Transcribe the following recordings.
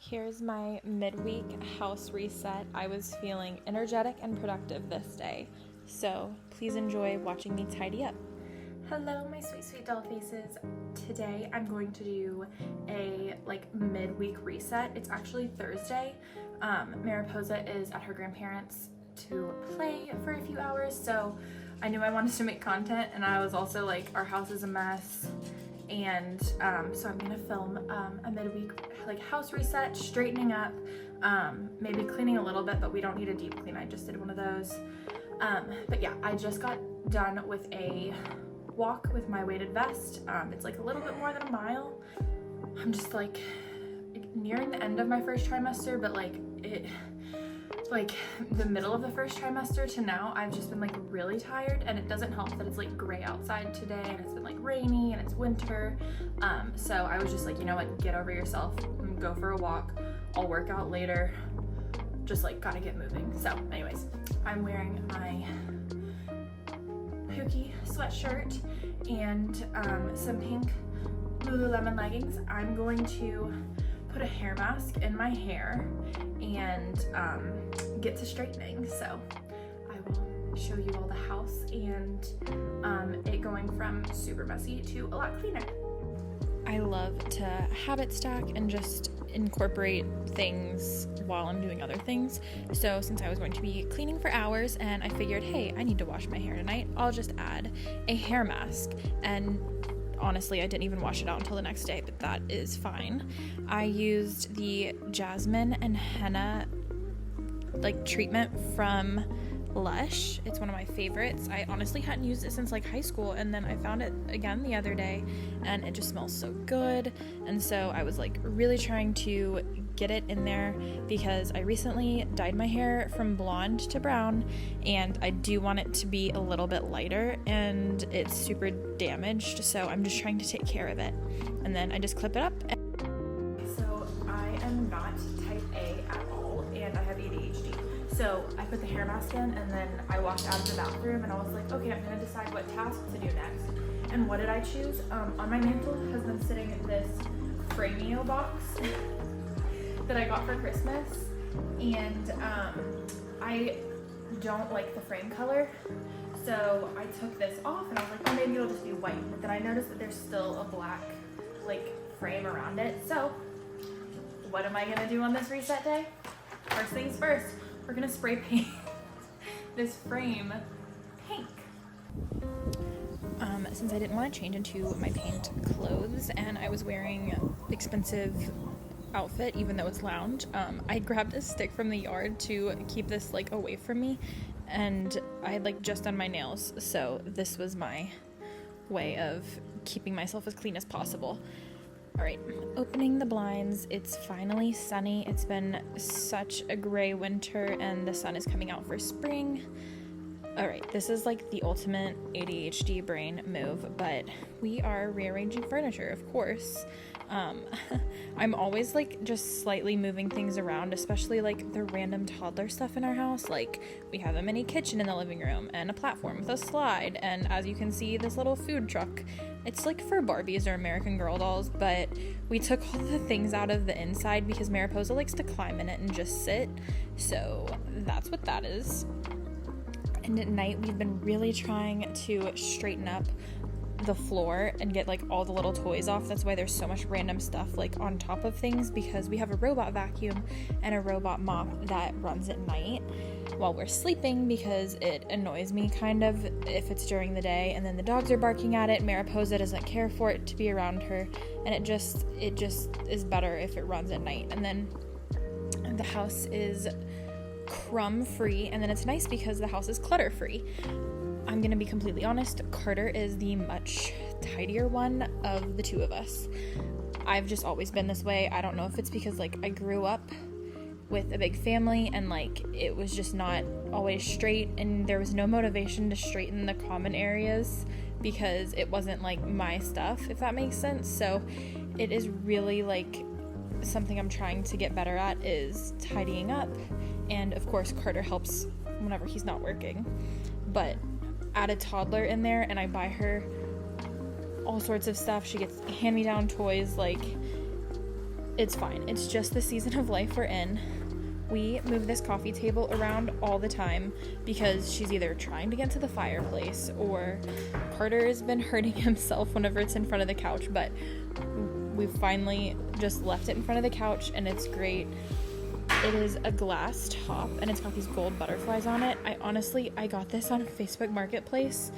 Here's my midweek house reset. I was feeling energetic and productive this day, so please enjoy watching me tidy up. Hello, my sweet doll faces. Today I'm going to do a midweek reset. It's actually Thursday. Mariposa is at her grandparents' to play for a few hours, so I knew I wanted to make content, and I was also like, our house is a mess. And so I'm gonna film a midweek house reset, straightening up, maybe cleaning a little bit, but we don't need a deep clean. I just did one of those. But yeah, I just got done with a walk with my weighted vest. It's like a little bit more than a mile. I'm just like nearing the end of my first trimester, but the middle of the first trimester to now, I've just been really tired, and it doesn't help that it's gray outside today, and it's been rainy, and it's winter. So I was just like, you know what, get over yourself and go for a walk. I'll work out later. Just gotta get moving. So anyways, I'm wearing my Pookie sweatshirt and some pink Lululemon leggings. I'm going to put a hair mask in my hair and get to straightening. So I will show you all the house and it going from super messy to a lot cleaner. I love to habit stack and just incorporate things while I'm doing other things. So since I was going to be cleaning for hours and I figured, hey, I need to wash my hair tonight, I'll just add a hair mask. And honestly, I didn't even wash it out until the next day, but that is fine. I used the jasmine and henna treatment from Lush. It's one of my favorites. I honestly hadn't used it since high school, and then I found it again the other day, and it just smells so good. And so I was really trying to get it in there because I recently dyed my hair from blonde to brown, and I do want it to be a little bit lighter, and it's super damaged, so I'm just trying to take care of it. And then I just clip it up. So I am not type A at all, and I have ADHD. So I put the hair mask in, and then I walked out of the bathroom, and I was like, okay, I'm gonna decide what task to do next. And what did I choose? On my mantle has been sitting this Frameo box that I got for Christmas, and I don't like the frame color, so I took this off, and I was like, oh, maybe it'll just be white. But then I noticed that there's still a black frame around it. So what am I gonna do on this reset day? First things first, we're gonna spray paint this frame pink. Since I didn't want to change into my paint clothes and I was wearing expensive outfit even though it's lounge, I grabbed a stick from the yard to keep this away from me, and I had just done my nails, so this was my way of keeping myself as clean as possible. All right, opening the blinds. It's finally sunny. It's been such a gray winter, and the sun is coming out for spring. All right, this is the ultimate ADHD brain move, but we are rearranging furniture, of course. I'm always just slightly moving things around, especially the random toddler stuff in our house. We have a mini kitchen in the living room and a platform with a slide, and as you can see, this little food truck. It's for Barbies or American Girl dolls, but we took all the things out of the inside because Mariposa likes to climb in it and just sit, so that's what that is. And at night, we've been really trying to straighten up the floor and get all the little toys off. That's why there's so much random stuff on top of things, because we have a robot vacuum and a robot mop that runs at night while we're sleeping, because it annoys me kind of if it's during the day and then the dogs are barking at it. Mariposa doesn't care for it to be around her, and it just is better if it runs at night. And then the house is crumb free, and then it's nice because the house is clutter free. I'm gonna be completely honest, Carter is the much tidier one of the two of us. I've just always been this way. I don't know if it's because I grew up with a big family and it was just not always straight, and there was no motivation to straighten the common areas because it wasn't my stuff, if that makes sense. So it is really something I'm trying to get better at, is tidying up. And of course Carter helps whenever he's not working, but add a toddler in there and I buy her all sorts of stuff. She gets hand-me-down toys it's fine. It's just the season of life we're in. We move this coffee table around all the time because she's either trying to get to the fireplace or Carter has been hurting himself whenever it's in front of the couch, but we finally just left it in front of the couch and it's great. It is a glass top and it's got these gold butterflies on it. I got this on Facebook Marketplace.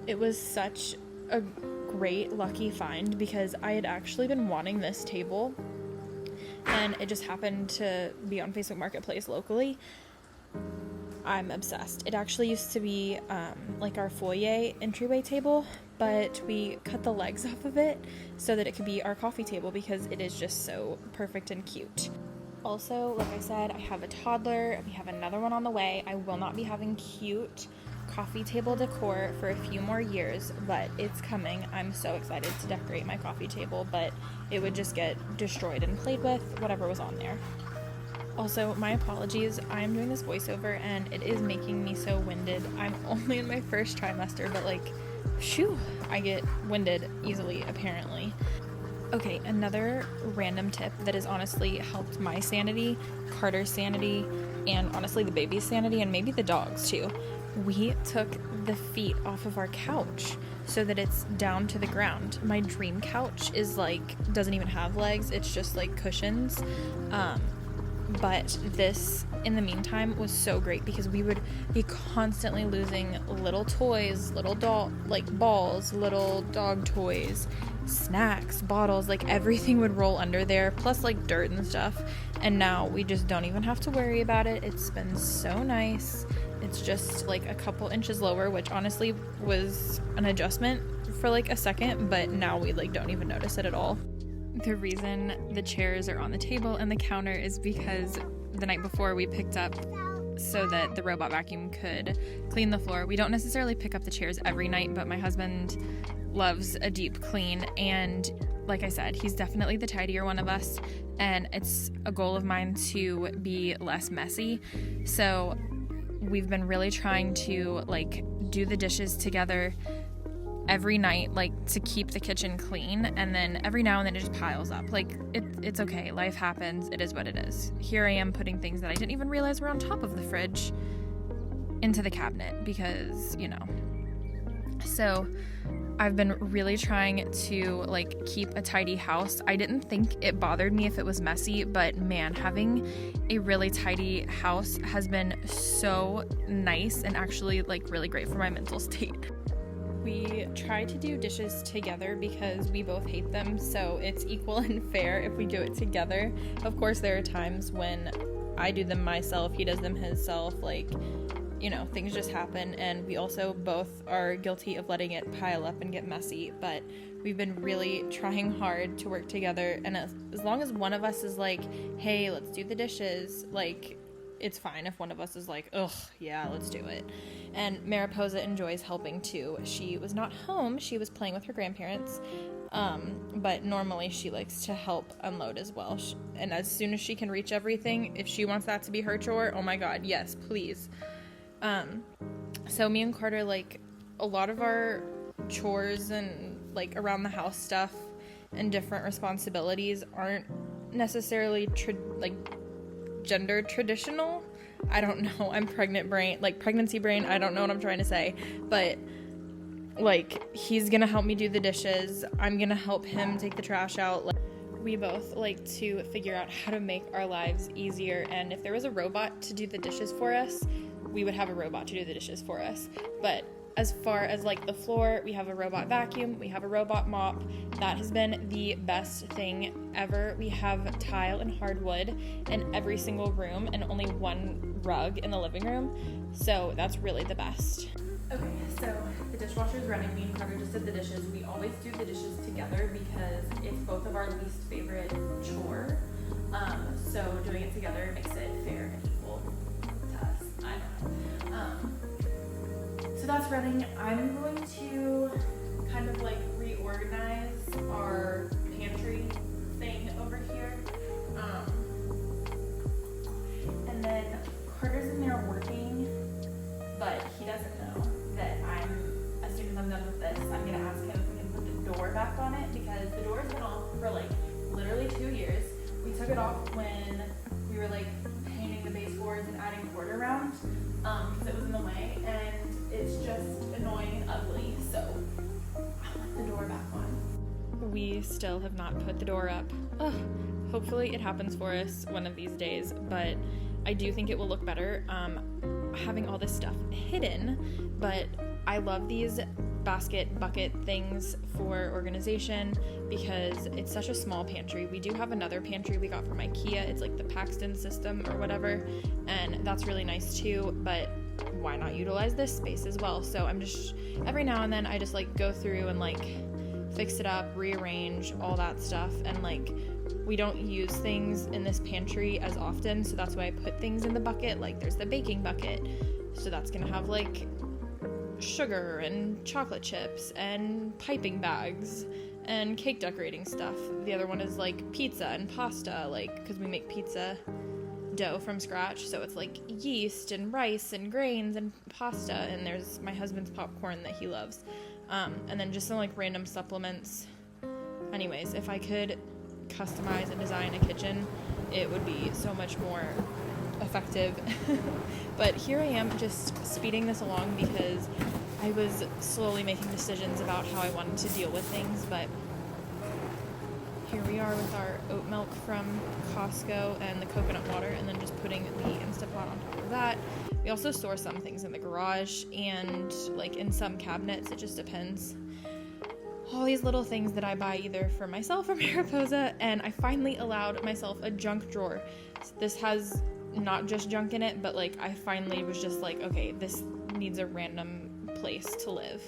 It was such a great lucky find because I had actually been wanting this table and it just happened to be on Facebook Marketplace locally. I'm obsessed. It actually used to be like our foyer entryway table, but we cut the legs off of it so that it could be our coffee table because it is just so perfect and cute. Also, like I said, I have a toddler. We have another one on the way. I will not be having cute coffee table decor for a few more years, but it's coming. I'm so excited to decorate my coffee table, but it would just get destroyed and played with, whatever was on there. Also, my apologies. I'm doing this voiceover and it is making me so winded. I'm only in my first trimester, but like, shoo, I get winded easily, apparently. Okay, another random tip that has honestly helped my sanity, Carter's sanity, and honestly the baby's sanity, and maybe the dog's too. We took the feet off of our couch so that it's down to the ground. My dream couch is like, doesn't even have legs, it's just like cushions. But this, in the meantime, was so great because we would be constantly losing little toys, little balls, little dog toys, snacks, bottles, like everything would roll under there, plus like dirt and stuff. And now we just don't even have to worry about it. It's been so nice. It's just like a couple inches lower, which honestly was an adjustment for like a second, but now we like don't even notice it at all. The reason the chairs are on the table and the counter is because the night before we picked up so that the robot vacuum could clean the floor. We don't necessarily pick up the chairs every night, but my husband loves a deep clean, and like I said, he's definitely the tidier one of us, and it's a goal of mine to be less messy. So we've been really trying to like do the dishes together every night, like to keep the kitchen clean, and then every now and then it just piles up. Like it's okay, life happens, it is what it is. Here I am putting things that I didn't even realize were on top of the fridge into the cabinet because, you know. So I've been really trying to like keep a tidy house. I didn't think it bothered me if it was messy, but man, having a really tidy house has been so nice and actually like really great for my mental state. We try to do dishes together because we both hate them, so it's equal and fair if we do it together. Of course, there are times when I do them myself, he does them himself, like, you know, things just happen, and we also both are guilty of letting it pile up and get messy, but we've been really trying hard to work together, and as long as one of us is like, hey, let's do the dishes, like, it's fine if one of us is like, ugh, yeah, let's do it. And Mariposa enjoys helping too. She was not home, she was playing with her grandparents, but normally she likes to help unload as well. And as soon as she can reach everything, if she wants that to be her chore, oh my god, yes, please. So me and Carter, like, a lot of our chores and like around the house stuff and different responsibilities aren't necessarily gender traditional. I don't know, I'm pregnancy brain, I don't know what I'm trying to say, but like, he's gonna help me do the dishes, I'm gonna help him take the trash out. Like, we both like to figure out how to make our lives easier, and if there was a robot to do the dishes for us, we would have a robot to do the dishes for us. But as far as like the floor, we have a robot vacuum, we have a robot mop. That has been the best thing ever. We have tile and hardwood in every single room and only one rug in the living room. So that's really the best. Okay, so the dishwasher's running. Me and Carter just did the dishes. We always do the dishes together because it's both of our least favorite chore. So doing it together makes it fair and equal to us. I don't know. So that's running. I'm going to kind of like reorganize our pantry thing over here. And then Carter's in there working, but he doesn't know that as soon as I'm done with this, I'm gonna ask him if we can put the door back on it, because the door's been off for like literally 2 years. We then we were like painting the baseboards and adding cord around because it was in the way, and it's just annoying and ugly, so I want the door back on. We still have not put the door up. Ugh. Hopefully it happens for us one of these days, but I do think it will look better having all this stuff hidden. But I love these basket bucket things for organization because it's such a small pantry. We do have another pantry we got from IKEA. It's like the Paxton system or whatever, and that's really nice too, but why not utilize this space as well? So I'm just, every now and then I just like go through and like fix it up, rearrange all that stuff, and like we don't use things in this pantry as often, so that's why I put things in the bucket. Like there's the baking bucket, so that's gonna have like sugar and chocolate chips and piping bags and cake decorating stuff. The other one is like pizza and pasta, like because we make pizza dough from scratch, so it's like yeast and rice and grains and pasta, and there's my husband's popcorn that he loves, and then just some like random supplements. Anyways, if I could customize and design a kitchen, it would be so much more effective. But here I am just speeding this along because I was slowly making decisions about how I wanted to deal with things. But here we are with our oat milk from Costco and the coconut water, and then just putting the Instapot on top of that. We also store some things in the garage and like in some cabinets, it just depends. All these little things that I buy either for myself or Mariposa, and I finally allowed myself a junk drawer. This has not just junk in it, but like I finally was just like, okay, this needs a random place to live.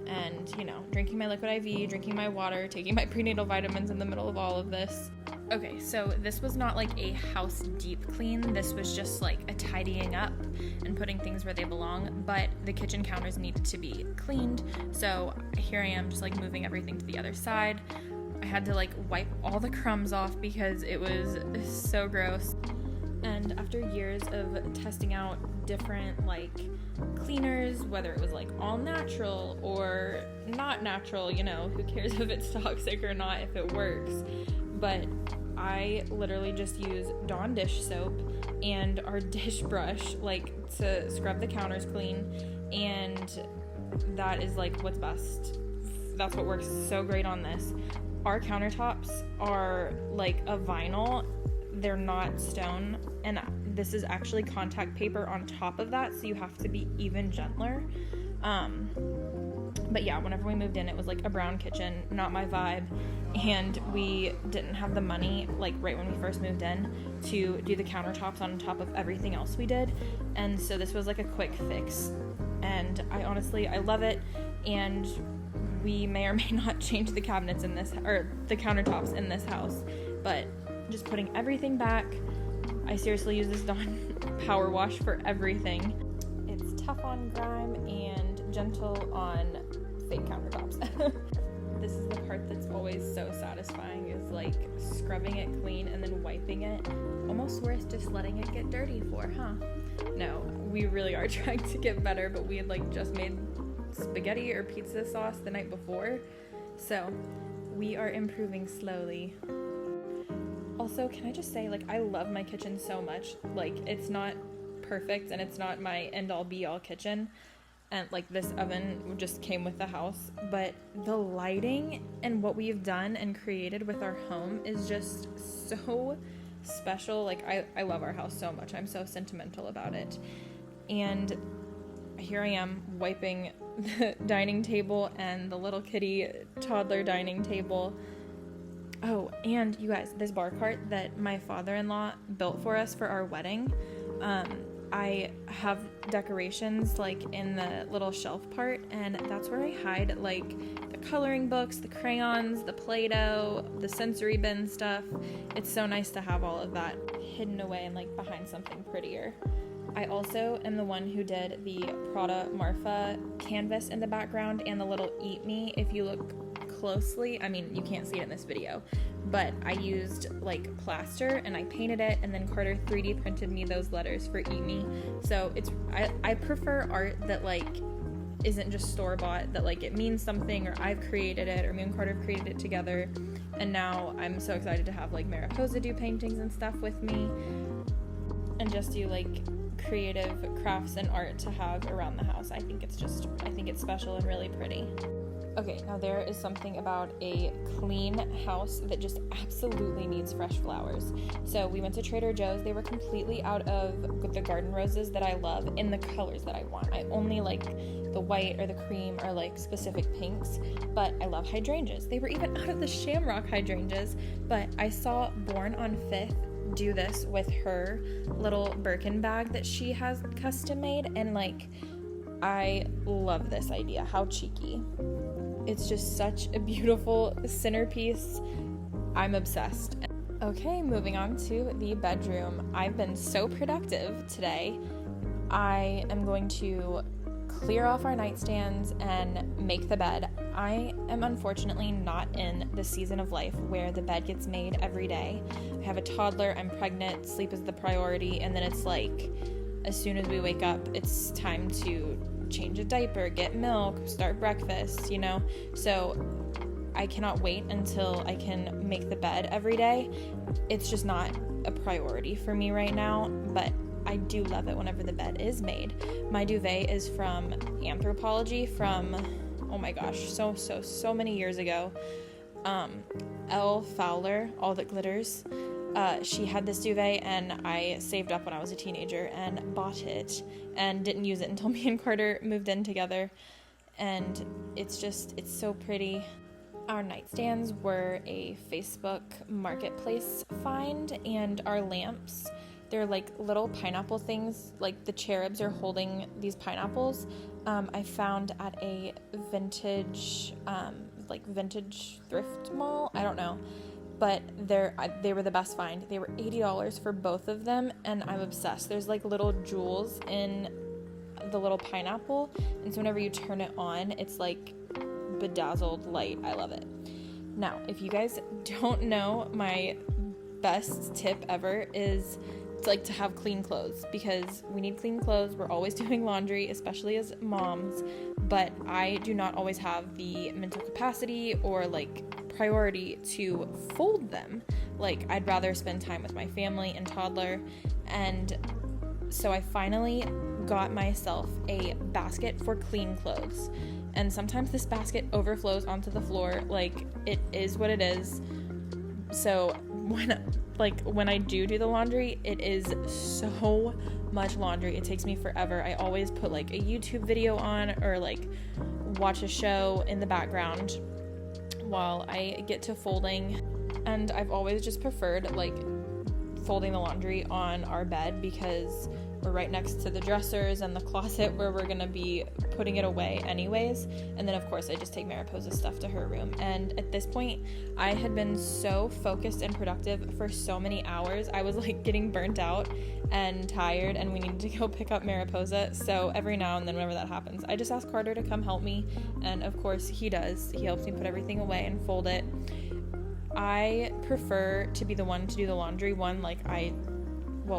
And, you know, drinking my liquid IV, drinking my water, taking my prenatal vitamins in the middle of all of this. Okay, so this was not like a house deep clean. This was just like a tidying up and putting things where they belong, but the kitchen counters needed to be cleaned. So here I am just like moving everything to the other side. I had to like wipe all the crumbs off because it was so gross. And after years of testing out different like cleaners, whether it was like all natural or not natural, you know, who cares if it's toxic or not, if it works. But I literally just use Dawn dish soap and our dish brush like to scrub the counters clean, and that is like what's best. That's what works so great on this. Our countertops are like a vinyl, they're not stone, and this is actually contact paper on top of that, so you have to be even gentler. But yeah, whenever we moved in, it was like a brown kitchen, not my vibe, and we didn't have the money, like right when we first moved in, to do the countertops on top of everything else we did, and so this was like a quick fix, and I love it, and we may or may not change the cabinets in this, or the countertops in this house, but just putting everything back. I seriously use this Dawn power wash for everything. It's tough on grime and gentle on fake countertops. This is the part that's always so satisfying, is like scrubbing it clean and then wiping it. Almost worth just letting it get dirty for, huh? No, we really are trying to get better, but we had like just made spaghetti or pizza sauce the night before, so we are improving slowly. Also, can I just say, like, I love my kitchen so much. Like, it's not perfect and it's not my end-all be-all kitchen, and like this oven just came with the house, but the lighting and what we've done and created with our home is just so special. Like, I love our house so much. I'm so sentimental about it. And here I am wiping the dining table and the little kitty toddler dining table. Oh, and you guys, this bar cart that my father-in-law built for us for our wedding, I have decorations like in the little shelf part, and that's where I hide like the coloring books, the crayons, the Play-Doh, the sensory bin stuff. It's so nice to have all of that hidden away and like behind something prettier. I also am the one who did the Prada Marfa canvas in the background and the little Eat Me. If you look closely, I mean, you can't see it in this video, but I used like plaster and I painted it, and then Carter 3D printed me those letters for Eat Me. So it's, I prefer art that like isn't just store-bought, that like it means something, or I've created it, or me and Carter have created it together. And now I'm so excited to have like Mariposa do paintings and stuff with me, and just do like creative crafts and art to have around the house. I think it's special and really pretty. Okay, now there is something about a clean house that just absolutely needs fresh flowers. So we went to Trader Joe's. They were completely out of the garden roses that I love in the colors that I want. I only like the white or the cream or like specific pinks, but I love hydrangeas. They were even out of the shamrock hydrangeas, but I saw Born on 5th do this with her little Birkin bag that she has custom made, and like, I love this idea. How cheeky. It's just such a beautiful centerpiece. I'm obsessed. Okay, moving on to the bedroom. I've been so productive today. I am going to clear off our nightstands and make the bed. I am unfortunately not in the season of life where the bed gets made every day. I have a toddler, I'm pregnant, sleep is the priority, and then it's like, as soon as we wake up, it's time to change a diaper, get milk, start breakfast, you know? So I cannot wait until I can make the bed every day. It's just not a priority for me right now, but I do love it whenever the bed is made. My duvet is from Anthropologie from, oh my gosh, so many years ago. Elle Fowler, All That Glitters. She had this duvet, and I saved up when I was a teenager and bought it and didn't use it until me and Carter moved in together. And it's so pretty. Our nightstands were a Facebook marketplace find, and our lamps, they're like little pineapple things, like the cherubs are holding these pineapples. I found at a vintage thrift mall. I don't know. But they were the best find. They were $80 for both of them, and I'm obsessed. There's like little jewels in the little pineapple, and so whenever you turn it on, it's like bedazzled light. I love it. Now, if you guys don't know, my best tip ever is to have clean clothes, because we need clean clothes. We're always doing laundry, especially as moms, but I do not always have the mental capacity or like priority to fold them. Like, I'd rather spend time with my family and toddler, and so I finally got myself a basket for clean clothes. And sometimes this basket overflows onto the floor. Like, it is what it is. So when I do the laundry, it is so much laundry. It takes me forever. I always put like a YouTube video on, or like watch a show in the background while I get to folding. And I've always just preferred like folding the laundry on our bed, because we're right next to the dressers and the closet where we're gonna be putting it away anyways. And then of course I just take Mariposa's stuff to her room. And at this point, I had been so focused and productive for so many hours. I was like getting burnt out and tired, and we needed to go pick up Mariposa. So every now and then, whenever that happens, I just ask Carter to come help me, and of course he does. He helps me put everything away and fold it. I prefer to be the one to do the laundry.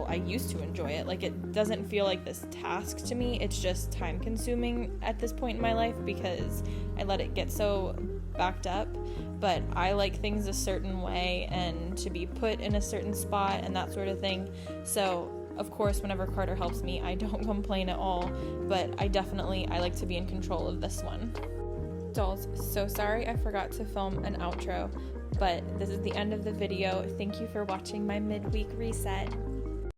I used to enjoy it. Like, it doesn't feel like this task to me. It's just time consuming at this point in my life because I let it get so backed up. But I like things a certain way and to be put in a certain spot and that sort of thing. So of course, whenever Carter helps me, I don't complain at all, but I like to be in control of this one. Dolls, so sorry I forgot to film an outro, but this is the end of the video. Thank you for watching my midweek reset.